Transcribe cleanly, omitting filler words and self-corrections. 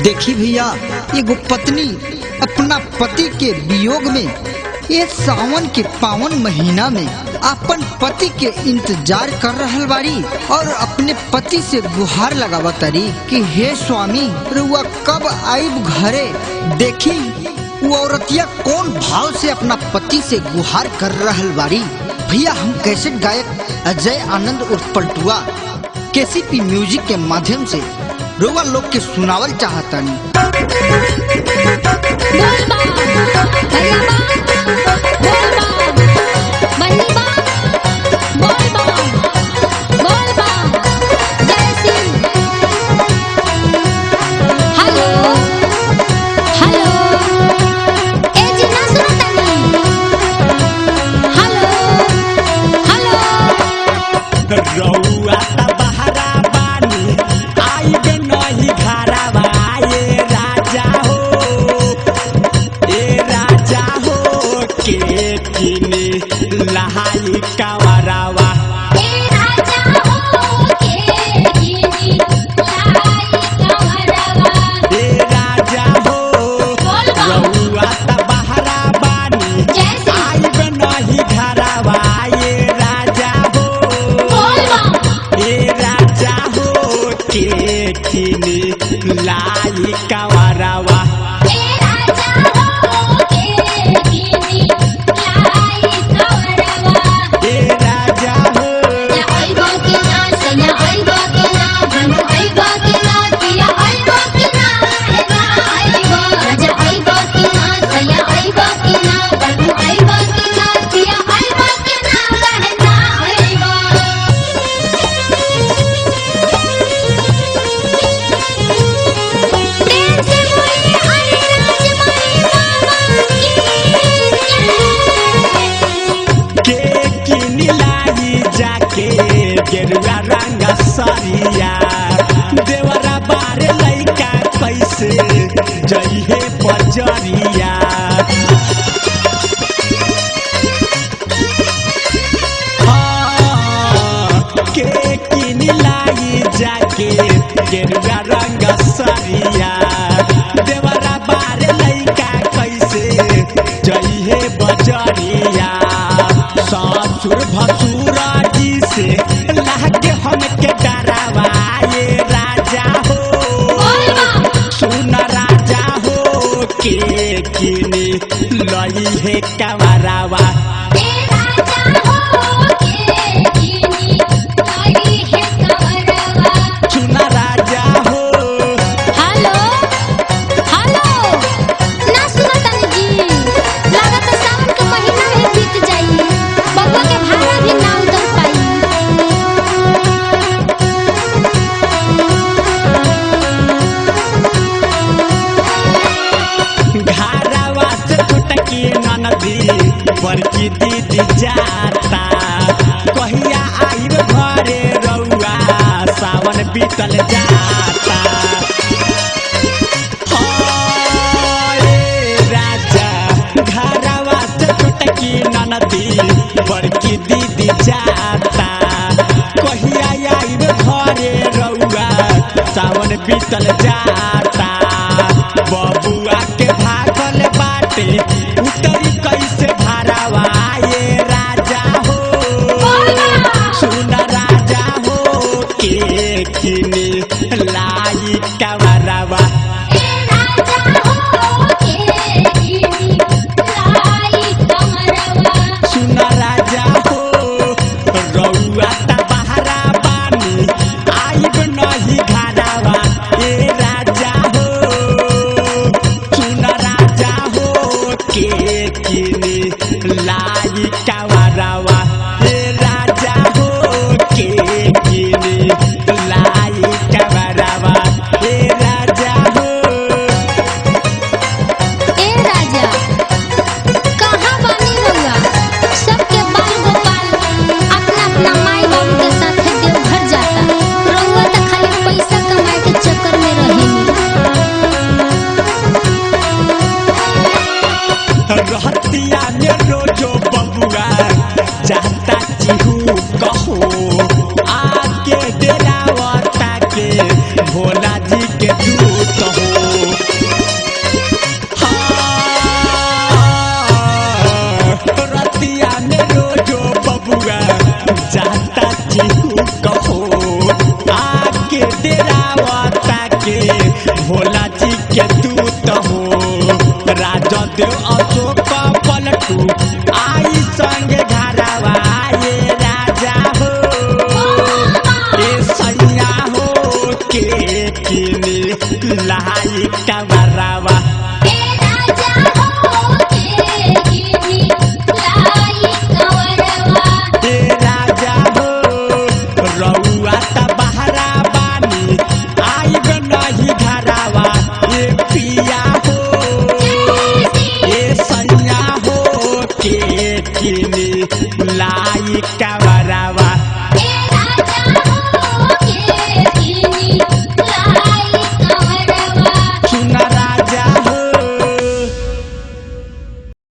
देखी भैया, एगो पत्नी अपना पति के वियोग में ये सावन के पावन महीना में अपन पति के इंतजार कर रहल बाड़ी और अपने पति से गुहार लगावतारी कि हे स्वामी रुआ कब आइब घरे। देखी वो औरतिया कौन भाव से अपना पति से गुहार कर रहल बाड़ी। भैया, हम कैसेट गायक अजय आनंद उर्फ पलटुआ केसीपी म्यूजिक के माध्यम से रुआ लोग के सुनावल चाहतानी। लहाई कावरावा राजा हो रउआ त बहरा बानी आइब नहीं घरवा। ये राजा हो के किनी लाई कावरावा। गेरुआ रंग सरिया देवरा बारे लइका कैसे जइहे बजरिया। के किनी लाई जाके गेरुआ रंग सरिया देवरा बारे लइका कैसे जइहे बजरिया। ससुर भसुर जी से लागे हमके डरावा। ये राजा हो सुन राजा हो के किनी लई है कवरावा। बड़की दीदी जाता कहिया आइब घरे रउआ सावन बीतल जाता। राजा घरवा से छोटकी ननदी बड़की दीदी जाता कहिया आइब घरे रउआ सावन बीतल जाता। बबुआ के भागल बाटे उतरी कैसे भरावा। ये राजा हो सुन राजा हो के किनी लाई कमरवा